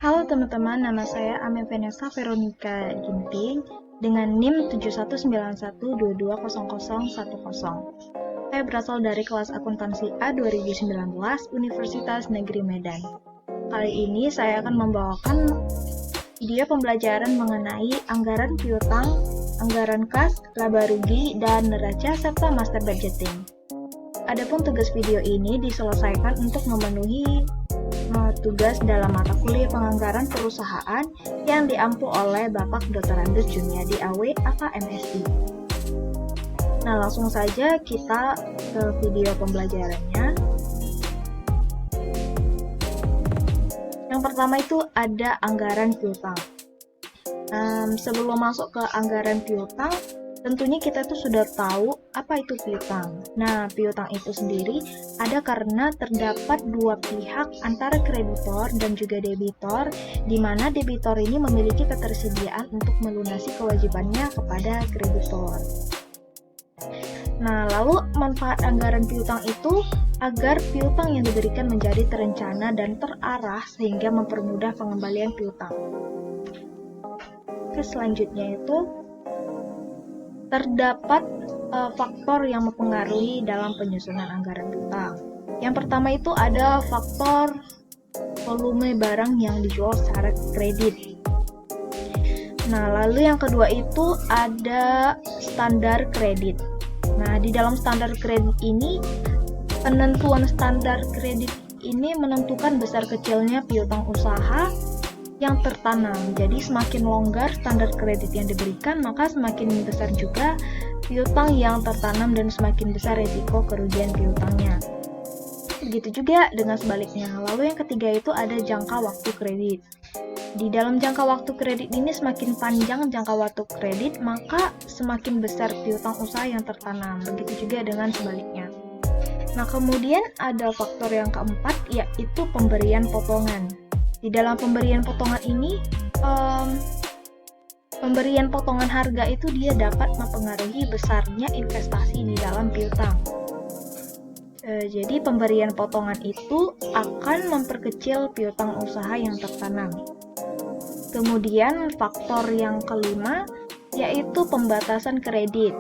Halo teman-teman, nama saya Ame Vanessa Veronica Ginting dengan NIM 7191220010. Saya berasal dari kelas akuntansi A 2019 Universitas Negeri Medan. Kali ini saya akan membawakan video pembelajaran mengenai anggaran piutang, anggaran kas, laba rugi, dan neraca serta master budgeting. Adapun tugas video ini diselesaikan untuk memenuhi tugas dalam mata kuliah penganggaran perusahaan yang diampu oleh Bapak Dr. Andus Juniadi AW AKMSI. Nah, langsung saja kita ke video pembelajarannya. Yang pertama itu ada anggaran piutang. Sebelum masuk ke anggaran piutang, tentunya kita tuh sudah tahu apa itu piutang. Nah, piutang itu sendiri ada karena terdapat dua pihak antara kreditor dan juga debitor, di mana debitor ini memiliki ketersediaan untuk melunasi kewajibannya kepada kreditor. Nah, lalu manfaat anggaran piutang itu agar piutang yang diberikan menjadi terencana dan terarah sehingga mempermudah pengembalian piutang. Oke, selanjutnya itu terdapat faktor yang mempengaruhi dalam penyusunan anggaran piutang. Yang pertama itu ada faktor volume barang yang dijual secara kredit. Nah, lalu yang kedua itu ada standar kredit. Nah, di dalam standar kredit ini, penentuan standar kredit ini menentukan besar kecilnya piutang usaha yang tertanam. Jadi semakin longgar standar kredit yang diberikan, maka semakin besar juga piutang yang tertanam dan semakin besar risiko kerugian piutangnya. Begitu juga dengan sebaliknya. Lalu yang ketiga itu ada jangka waktu kredit. Di dalam jangka waktu kredit ini semakin panjang jangka waktu kredit, maka semakin besar piutang usaha yang tertanam. Begitu juga dengan sebaliknya. Nah, kemudian ada faktor yang keempat, yaitu pemberian potongan. Di dalam pemberian potongan ini, pemberian potongan harga itu dia dapat mempengaruhi besarnya investasi di dalam piutang. Jadi pemberian potongan itu akan memperkecil piutang usaha yang tertanam. Kemudian faktor yang kelima yaitu pembatasan kredit.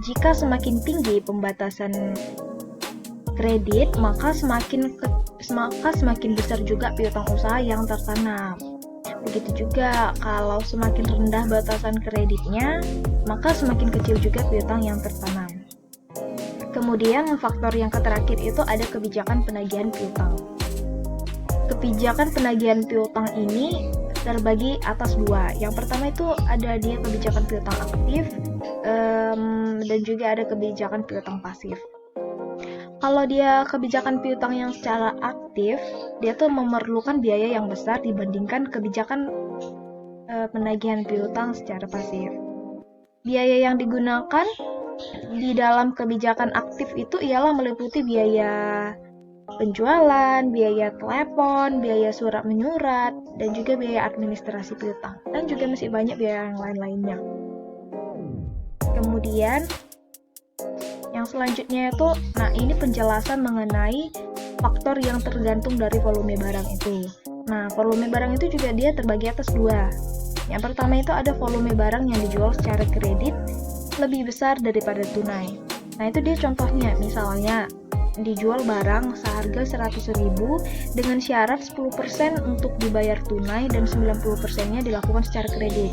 Jika semakin tinggi pembatasan kredit, maka semakin besar juga piutang usaha yang tertanam. Begitu juga kalau semakin rendah batasan kreditnya, maka semakin kecil juga piutang yang tertanam. Kemudian faktor yang terakhir itu ada kebijakan penagihan piutang. Kebijakan penagihan piutang ini terbagi atas dua. Yang pertama itu ada dia kebijakan piutang aktif dan juga ada kebijakan piutang pasif. Kalau dia kebijakan piutang yang secara aktif, dia tuh memerlukan biaya yang besar dibandingkan kebijakan penagihan piutang secara pasif. Biaya yang digunakan di dalam kebijakan aktif itu ialah meliputi biaya penjualan, biaya telepon, biaya surat menyurat, dan juga biaya administrasi piutang. Dan juga masih banyak biaya yang lain-lainnya. Kemudian yang selanjutnya itu, ini penjelasan mengenai faktor yang tergantung dari volume barang itu. Nah, volume barang itu juga dia terbagi atas dua. Yang pertama itu ada volume barang yang dijual secara kredit lebih besar daripada tunai. Nah, itu dia contohnya, misalnya dijual barang seharga 100.000 dengan syarat 10% untuk dibayar tunai dan 90%-nya dilakukan secara kredit.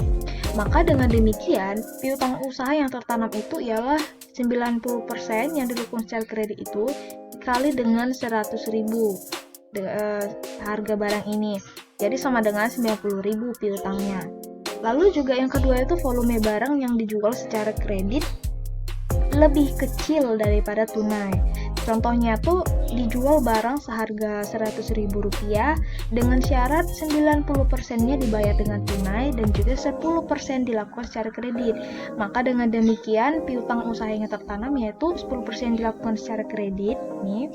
Maka dengan demikian, piutang usaha yang tertanam itu ialah 90% yang dilakukan secara kredit itu dikali dengan 100.000 harga barang ini. Jadi sama dengan 90.000 piutangnya. Lalu juga yang kedua itu volume barang yang dijual secara kredit lebih kecil daripada tunai. Contohnya tuh dijual barang seharga Rp100.000 dengan syarat 90%-nya dibayar dengan tunai dan juga 10% dilakukan secara kredit. Maka dengan demikian piutang usaha yang tertanam yaitu 10% dilakukan secara kredit nih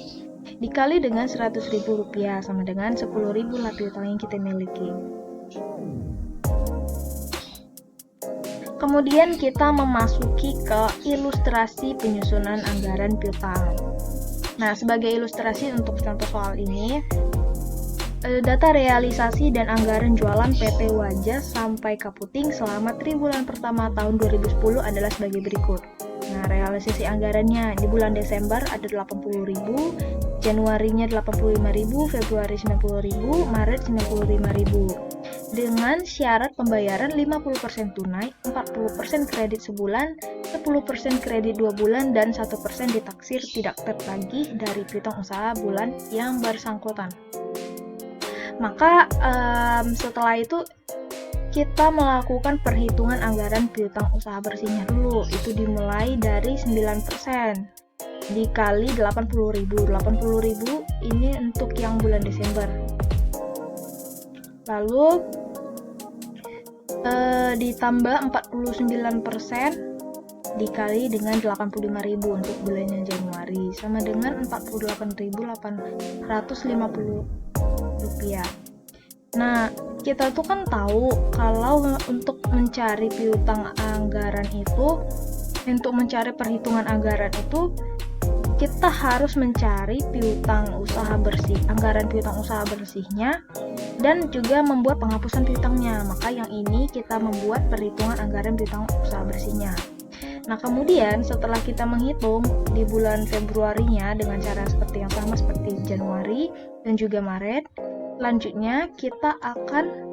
dikali dengan Rp100.000 sama dengan 10.000 lah piutang yang kita miliki. Kemudian kita memasuki ke ilustrasi penyusunan anggaran piutang. Nah, sebagai ilustrasi untuk contoh soal ini, Data realisasi dan anggaran jualan PT Wajah sampai Kaputing selama triwulan pertama tahun 2010 adalah sebagai berikut. Nah, realisasi anggarannya di bulan Desember ada 80.000, Januarinya 85.000, Februari 90.000, Maret 95.000. Dengan syarat pembayaran 50% tunai, 40% kredit sebulan, 10% kredit 2 bulan, dan 1% ditaksir tidak tertagih dari piutang usaha bulan yang bersangkutan. Maka setelah itu kita melakukan perhitungan anggaran piutang usaha bersihnya dulu. Itu dimulai dari 9% dikali 80.000. 80.000 ini untuk yang bulan Desember. Lalu ditambah 49% dikali dengan 85.000 untuk bulannya Januari, sama dengan 48.850 rupiah. Nah, kita tuh kan tahu kalau untuk mencari piutang anggaran itu, untuk mencari perhitungan anggaran itu, kita harus mencari piutang usaha bersih, anggaran piutang usaha bersihnya, dan juga membuat penghapusan piutangnya. Maka yang ini kita membuat perhitungan anggaran piutang usaha bersihnya. Nah, kemudian setelah kita menghitung di bulan Februarinya dengan cara seperti yang sama seperti Januari dan juga Maret, selanjutnya kita akan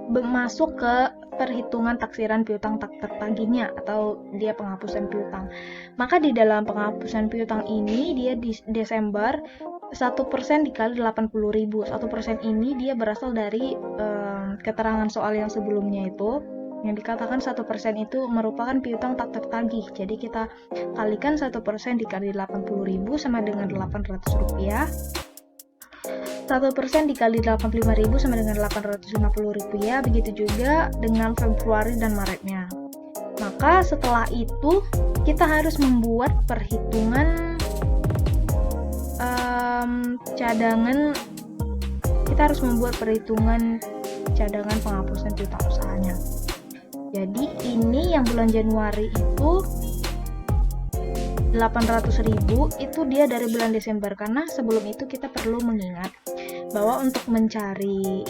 masuk ke perhitungan taksiran piutang tak tertagihnya atau dia penghapusan piutang. Maka di dalam penghapusan piutang ini dia di Desember 1% dikali 80.000. 1% ini dia berasal dari keterangan soal yang sebelumnya itu, yang dikatakan 1% itu merupakan piutang tak tertagih. Jadi kita kalikan 1% dikali 80.000 sama dengan 800 rupiah. 1% dikali 85.000 sama dengan 850 rupiah. Begitu juga dengan Februari dan Maretnya. Maka setelah itu kita harus membuat perhitungan cadangan. Kita harus membuat perhitungan cadangan penghapusan piutang usahanya. Jadi ini yang bulan Januari itu 800.000 itu dia dari bulan Desember, karena sebelum itu kita perlu mengingat bahwa untuk mencari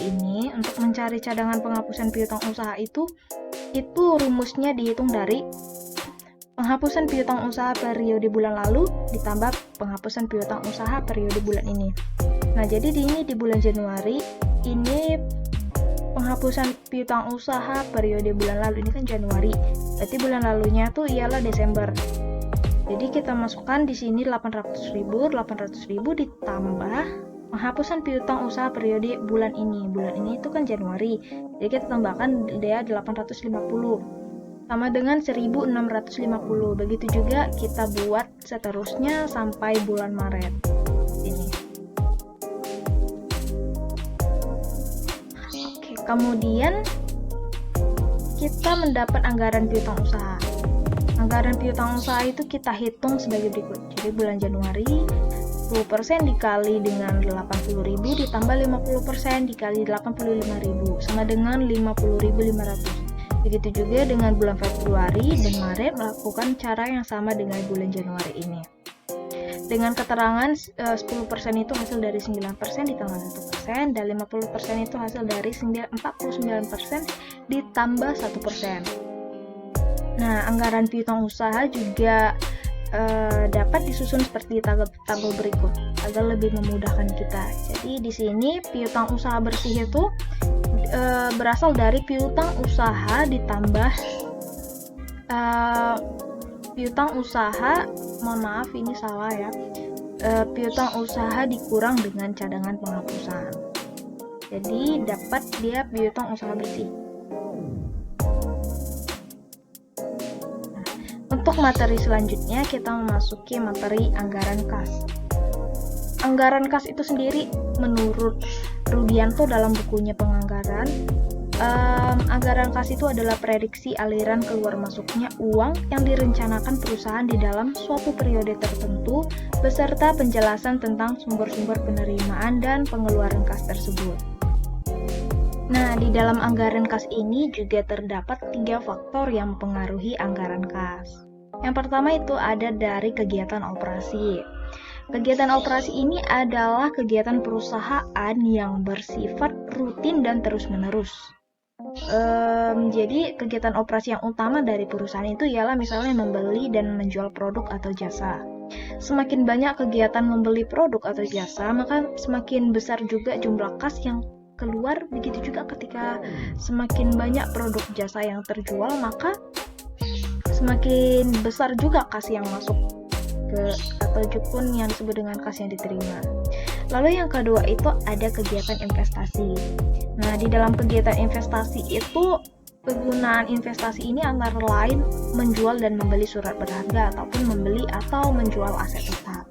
cadangan penghapusan piutang usaha itu rumusnya dihitung dari penghapusan piutang usaha periode bulan lalu ditambah penghapusan piutang usaha periode bulan ini. Nah, jadi di bulan Januari ini penghapusan piutang usaha periode bulan lalu, ini kan Januari, berarti bulan lalunya tuh ialah Desember. Jadi kita masukkan di sini 800.000 ditambah penghapusan piutang usaha periode bulan ini. Bulan ini itu kan Januari. Jadi kita tambahkan dia 850 sama dengan 1.650. Begitu juga kita buat seterusnya sampai bulan Maret. Ini. Oke, kemudian kita mendapat anggaran piutang usaha. Anggaran piutang usaha itu kita hitung sebagai berikut. Jadi bulan Januari 10% dikali dengan 80.000 ditambah 50% dikali 85.000 sama dengan 50.500. Begitu juga dengan bulan Februari dan Maret melakukan cara yang sama dengan bulan Januari ini. Dengan keterangan 10% itu hasil dari 9% ditambah 1% dan 50% itu hasil dari 49% ditambah 1%. Nah, anggaran piutang usaha juga dapat disusun seperti tabel berikut agar lebih memudahkan kita. Jadi di sini piutang usaha bersih itu berasal dari piutang usaha ditambah piutang usaha, mohon maaf ini salah ya, piutang usaha dikurang dengan cadangan penghapusan. Jadi dapat dia piutang usaha bersih. Untuk materi selanjutnya kita memasuki materi anggaran kas. Anggaran kas itu sendiri menurut Rudianto dalam bukunya penganggaran, anggaran kas itu adalah prediksi aliran keluar masuknya uang yang direncanakan perusahaan di dalam suatu periode tertentu beserta penjelasan tentang sumber-sumber penerimaan dan pengeluaran kas tersebut. Nah, di dalam anggaran kas ini juga terdapat 3 faktor yang mempengaruhi anggaran kas. Yang pertama itu ada dari kegiatan operasi. Kegiatan operasi ini adalah kegiatan perusahaan yang bersifat rutin dan terus-menerus. Jadi kegiatan operasi yang utama dari perusahaan itu ialah misalnya membeli dan menjual produk atau jasa. Semakin banyak kegiatan membeli produk atau jasa, maka semakin besar juga jumlah kas yang keluar. Begitu juga ketika semakin banyak produk jasa yang terjual, maka semakin besar juga kas yang masuk atau pun yang disebut dengan kas yang diterima. Lalu yang kedua itu ada kegiatan investasi. Nah, di dalam kegiatan investasi itu penggunaan investasi ini antara lain menjual dan membeli surat berharga ataupun membeli atau menjual aset tetap.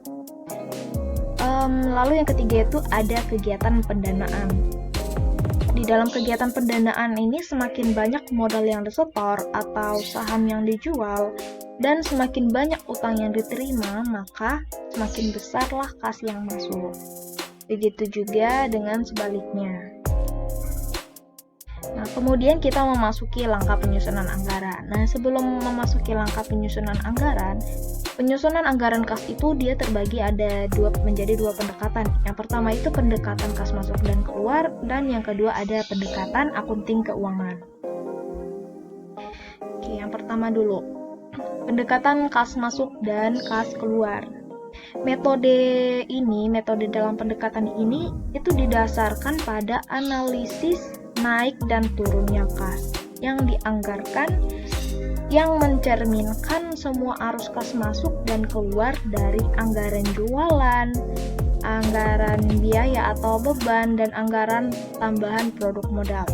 Lalu yang ketiga itu ada kegiatan pendanaan. Di dalam kegiatan pendanaan ini semakin banyak modal yang disetor atau saham yang dijual dan semakin banyak utang yang diterima, maka semakin besarlah kas yang masuk. Begitu juga dengan sebaliknya. Nah, kemudian kita memasuki langkah penyusunan anggaran. Nah, sebelum memasuki langkah penyusunan anggaran kas itu dia terbagi menjadi dua pendekatan. Yang pertama itu pendekatan kas masuk dan keluar, dan yang kedua ada pendekatan akunting keuangan. Oke, yang pertama dulu. Pendekatan kas masuk dan kas keluar. Metode dalam pendekatan ini itu didasarkan pada analisis naik dan turunnya kas yang dianggarkan, yang mencerminkan semua arus kas masuk dan keluar dari anggaran jualan, anggaran biaya atau beban, dan anggaran tambahan produk modal.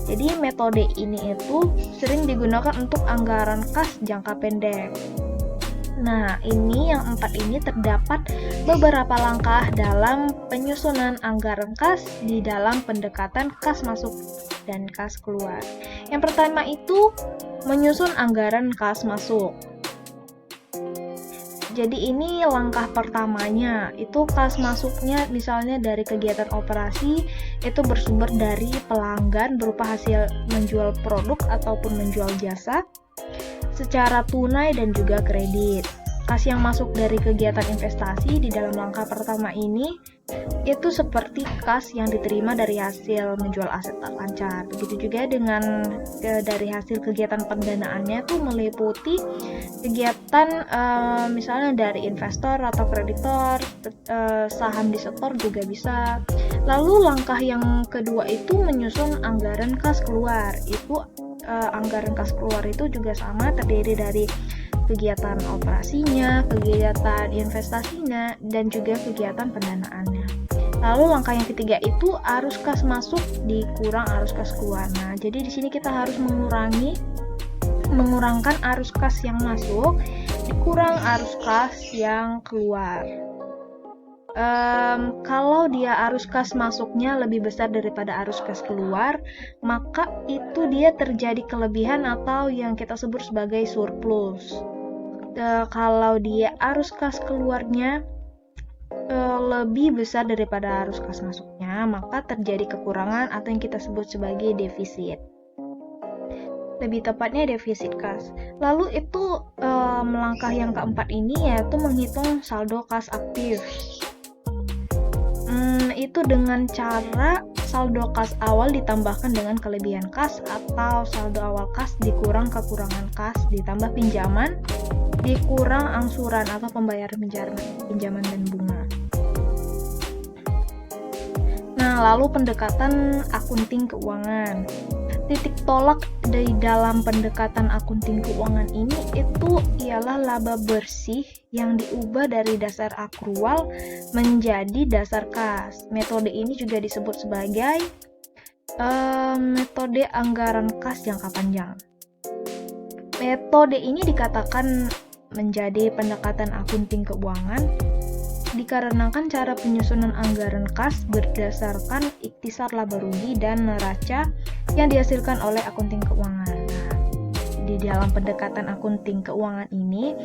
Jadi metode ini itu sering digunakan untuk anggaran kas jangka pendek. Nah, yang 4 ini terdapat beberapa langkah dalam penyusunan anggaran kas di dalam pendekatan kas masuk dan kas keluar. Yang pertama itu menyusun anggaran kas masuk. Jadi ini langkah pertamanya, itu kas masuknya misalnya dari kegiatan operasi itu bersumber dari pelanggan berupa hasil menjual produk ataupun menjual jasa secara tunai dan juga kredit. Kas yang masuk dari kegiatan investasi di dalam langkah pertama ini itu seperti kas yang diterima dari hasil menjual aset tak lancar. Begitu juga dengan dari hasil kegiatan pendanaannya itu meliputi kegiatan misalnya dari investor atau kreditor, saham disetor juga bisa. Lalu langkah yang kedua itu menyusun anggaran kas keluar. Anggaran kas keluar itu juga sama, terdiri dari kegiatan operasinya, kegiatan investasinya, dan juga kegiatan pendanaannya. Lalu langkah yang ketiga itu arus kas masuk dikurang arus kas keluar. Nah, jadi di sini kita harus mengurangkan arus kas yang masuk dikurang arus kas yang keluar. Kalau dia arus kas masuknya lebih besar daripada arus kas keluar, maka itu dia terjadi kelebihan atau yang kita sebut sebagai surplus. Kalau dia arus kas keluarnya lebih besar daripada arus kas masuknya, maka terjadi kekurangan atau yang kita sebut sebagai defisit. Lebih tepatnya defisit kas. Lalu itu langkah yang keempat ini yaitu menghitung saldo kas aktif. Itu dengan cara saldo kas awal ditambahkan dengan kelebihan kas, atau saldo awal kas dikurang kekurangan kas ditambah pinjaman dikurang angsuran atau pembayaran pinjaman dan bunga. Nah, lalu pendekatan akunting keuangan. Titik tolak dari dalam pendekatan akunting keuangan ini itu ialah laba bersih yang diubah dari dasar akrual menjadi dasar kas. Metode ini juga disebut sebagai metode anggaran kas jangka panjang. Metode ini dikatakan menjadi pendekatan akunting keuangan dikarenakan cara penyusunan anggaran kas berdasarkan ikhtisar laba rugi dan neraca yang dihasilkan oleh akunting keuangan. Nah, di dalam pendekatan akunting keuangan ini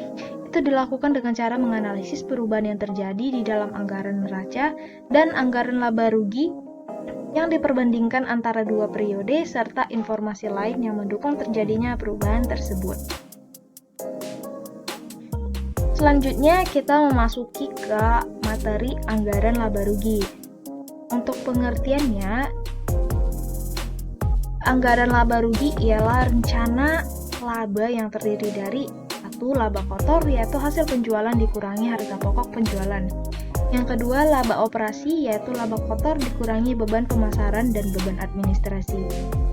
itu dilakukan dengan cara menganalisis perubahan yang terjadi di dalam anggaran neraca dan anggaran laba rugi yang diperbandingkan antara dua periode serta informasi lain yang mendukung terjadinya perubahan tersebut. Selanjutnya kita memasuki ke materi anggaran laba rugi. Untuk pengertiannya, anggaran laba rugi ialah rencana laba yang terdiri dari satu, laba kotor, yaitu hasil penjualan dikurangi harga pokok penjualan. Yang kedua, laba operasi, yaitu laba kotor dikurangi beban pemasaran dan beban administrasi.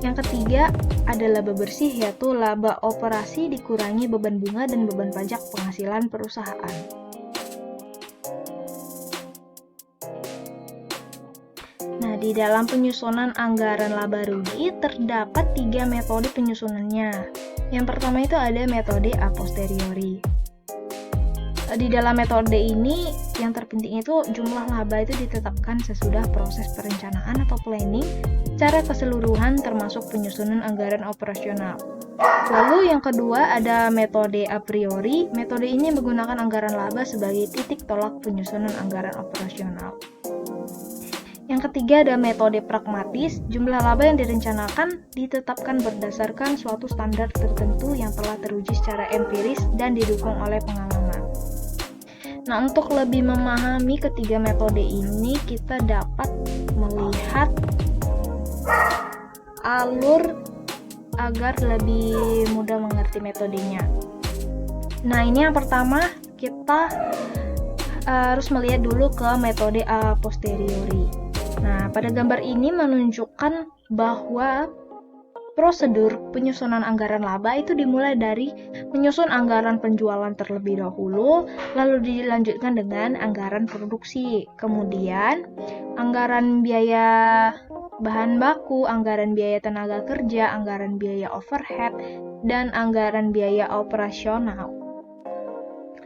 Yang ketiga, ada laba bersih, yaitu laba operasi dikurangi beban bunga dan beban pajak penghasilan perusahaan. Nah, di dalam penyusunan anggaran laba rugi terdapat 3 metode penyusunannya. Yang pertama itu ada metode a posteriori. Di dalam metode ini, yang terpenting itu jumlah laba itu ditetapkan sesudah proses perencanaan atau planning secara keseluruhan termasuk penyusunan anggaran operasional. Lalu yang kedua ada metode a priori. Metode ini menggunakan anggaran laba sebagai titik tolak penyusunan anggaran operasional. Yang ketiga ada metode pragmatis. Jumlah laba yang direncanakan ditetapkan berdasarkan suatu standar tertentu yang telah teruji secara empiris dan didukung oleh pengalaman. Nah, untuk lebih memahami ketiga metode ini, kita dapat melihat alur agar lebih mudah mengerti metodenya. Nah, ini yang pertama, kita harus melihat dulu ke metode a posteriori. Nah, pada gambar ini menunjukkan bahwa prosedur penyusunan anggaran laba itu dimulai dari menyusun anggaran penjualan terlebih dahulu, lalu dilanjutkan dengan anggaran produksi. Kemudian, anggaran biaya bahan baku, anggaran biaya tenaga kerja, anggaran biaya overhead, dan anggaran biaya operasional.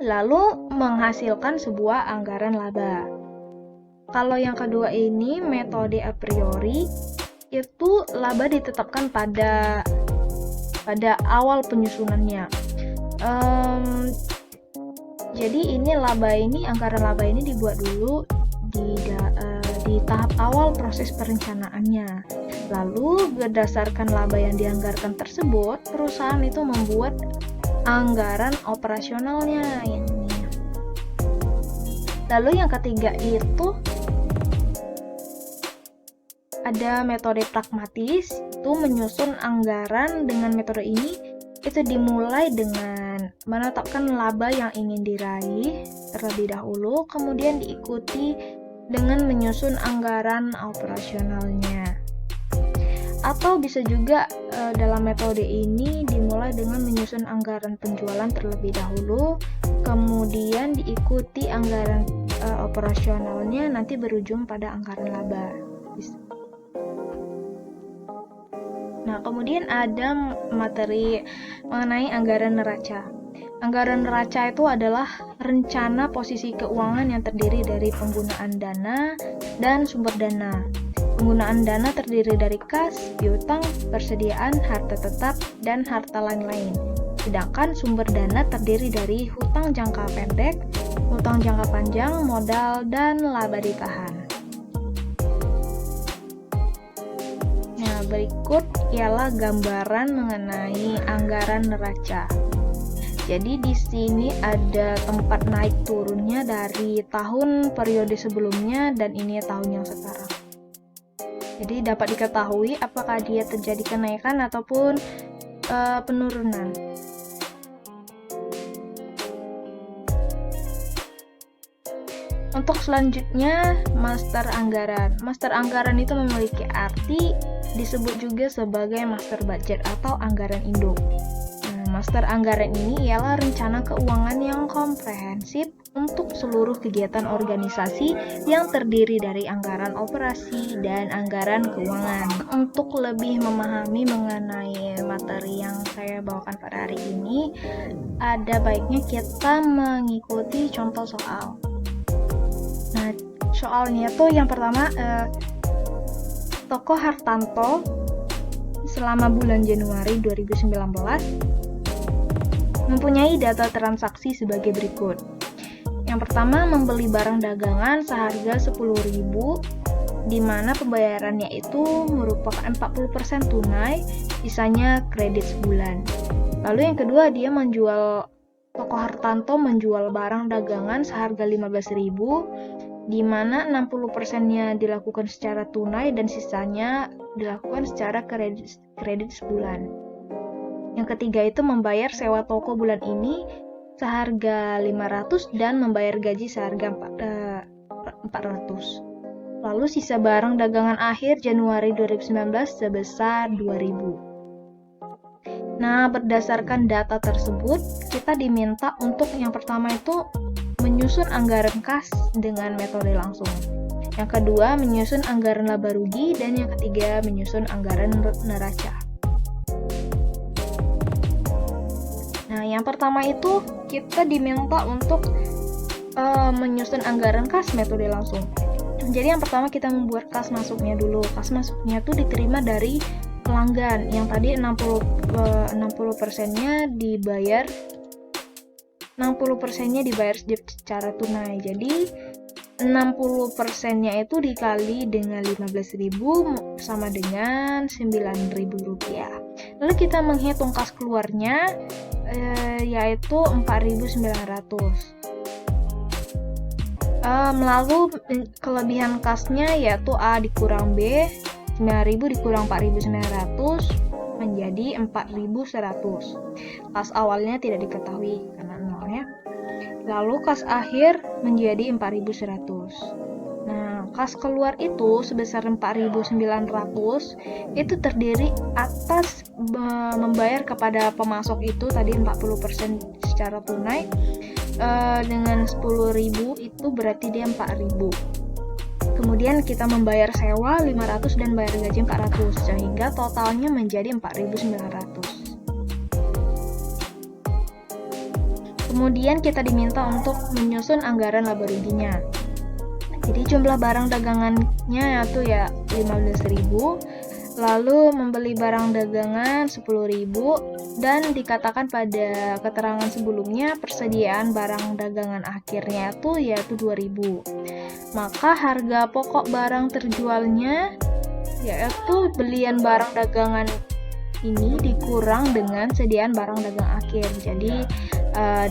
Lalu menghasilkan sebuah anggaran laba. Kalau yang kedua ini, metode a priori, itu laba ditetapkan pada awal penyusunannya. Jadi ini anggaran laba ini dibuat dulu di tahap awal proses perencanaannya. Lalu berdasarkan laba yang dianggarkan tersebut, perusahaan itu membuat anggaran operasionalnya ini. Lalu yang ketiga itu ada metode pragmatis, itu menyusun anggaran. Dengan metode ini itu dimulai dengan menetapkan laba yang ingin diraih terlebih dahulu, kemudian diikuti dengan menyusun anggaran operasionalnya. Atau bisa juga dalam metode ini dimulai dengan menyusun anggaran penjualan terlebih dahulu, kemudian diikuti anggaran operasionalnya, nanti berujung pada anggaran laba. Nah, kemudian ada materi mengenai anggaran neraca. Anggaran neraca itu adalah rencana posisi keuangan yang terdiri dari penggunaan dana dan sumber dana. Penggunaan dana terdiri dari kas, piutang, persediaan, harta tetap, dan harta lain-lain. Sedangkan sumber dana terdiri dari hutang jangka pendek, hutang jangka panjang, modal, dan laba ditahan. Berikut ialah gambaran mengenai anggaran neraca. Jadi di sini ada tempat naik turunnya dari tahun periode sebelumnya dan ini tahun yang sekarang. Jadi dapat diketahui apakah dia terjadi kenaikan ataupun penurunan. Untuk selanjutnya, master anggaran. Master anggaran itu memiliki arti disebut juga sebagai master budget atau anggaran induk. Nah, master anggaran ini ialah rencana keuangan yang komprehensif untuk seluruh kegiatan organisasi yang terdiri dari anggaran operasi dan anggaran keuangan. Untuk lebih memahami mengenai materi yang saya bawakan pada hari ini, ada baiknya kita mengikuti contoh soal. Nah, soalnya tuh yang pertama, Toko Hartanto selama bulan Januari 2019 mempunyai data transaksi sebagai berikut. Yang pertama, membeli barang dagangan seharga 10.000, di mana pembayarannya itu merupakan 40% tunai, sisanya kredit sebulan. Lalu yang kedua, dia menjual Toko Hartanto menjual barang dagangan seharga 15.000, di mana 60%-nya dilakukan secara tunai dan sisanya dilakukan secara kredit sebulan. Yang ketiga itu membayar sewa toko bulan ini seharga 500 dan membayar gaji seharga 400. Lalu sisa barang dagangan akhir Januari 2019 sebesar 2.000. Nah, berdasarkan data tersebut, kita diminta untuk yang pertama itu menyusun anggaran kas dengan metode langsung. Yang kedua, menyusun anggaran laba rugi, dan yang ketiga, menyusun anggaran neraca. Nah, yang pertama itu kita diminta untuk menyusun anggaran kas metode langsung. Jadi yang pertama kita membuat kas masuknya dulu. Kas masuknya itu diterima dari pelanggan. Yang tadi 60%-nya dibayar 60%-nya dibayar secara tunai. Jadi 60%-nya itu dikali dengan 15.000 sama dengan 9.000 rupiah. Lalu kita menghitung kas keluarnya yaitu 4.900. Lalu kelebihan kasnya yaitu A dikurang B, 9.000 dikurang 4.900 menjadi 4.100. Kas awalnya tidak diketahui karena nolnya. Lalu kas akhir menjadi 4.100. Nah, kas keluar itu sebesar 4.900 itu terdiri atas membayar kepada pemasok itu tadi 40% secara tunai, dengan 10.000 itu berarti dia 4.000. Kemudian kita membayar sewa 500 dan bayar gaji 400 sehingga totalnya menjadi 4.900. Kemudian kita diminta untuk menyusun anggaran laba ruginya. Jadi jumlah barang dagangannya yaitu 15.000, lalu membeli barang dagangan 10.000, dan dikatakan pada keterangan sebelumnya persediaan barang dagangan akhirnya yaitu 2.000. Maka harga pokok barang terjualnya yaitu belian barang dagangan ini dikurang dengan sediaan barang dagang akhir, jadi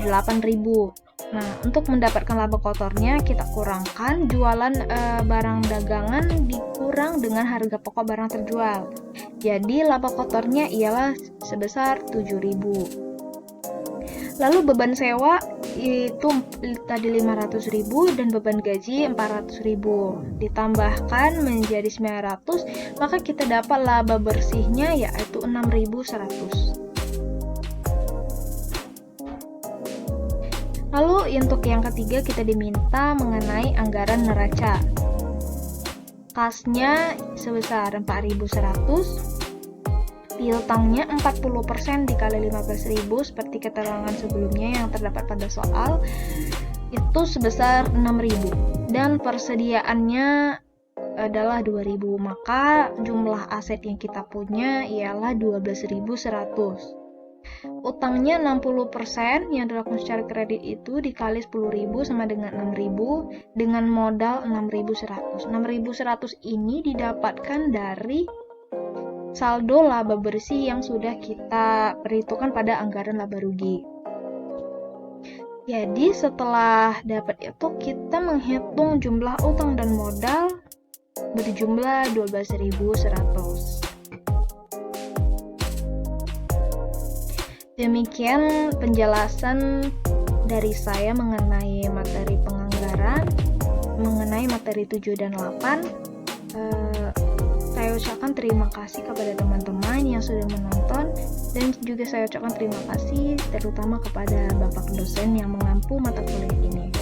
8.000. Nah, untuk mendapatkan laba kotornya kita kurangkan jualan barang dagangan dikurang dengan harga pokok barang terjual. Jadi laba kotornya ialah sebesar 7.000. Lalu beban sewa itu tadi 500.000 dan beban gaji 400.000 ditambahkan menjadi 900, maka kita dapat laba bersihnya yaitu 6.100. Lalu untuk yang ketiga kita diminta mengenai anggaran neraca. Kasnya sebesar 4.100, piutangnya 40% dikali 15.000 seperti keterangan sebelumnya yang terdapat pada soal, itu sebesar 6.000 dan persediaannya adalah 2.000, maka jumlah aset yang kita punya ialah 12.100. Utangnya 60% yang dilakukan secara kredit itu dikali 10.000 sama dengan 6.000 dengan modal 6.100. 6.100 ini didapatkan dari saldo laba bersih yang sudah kita perhitungkan pada anggaran laba rugi. Jadi setelah dapat itu kita menghitung jumlah utang dan modal berjumlah 12.100. Demikian penjelasan dari saya mengenai materi penganggaran, mengenai materi 7 dan 8. Saya ucapkan terima kasih kepada teman-teman yang sudah menonton, dan juga saya ucapkan terima kasih terutama kepada Bapak dosen yang mengampu mata kuliah ini.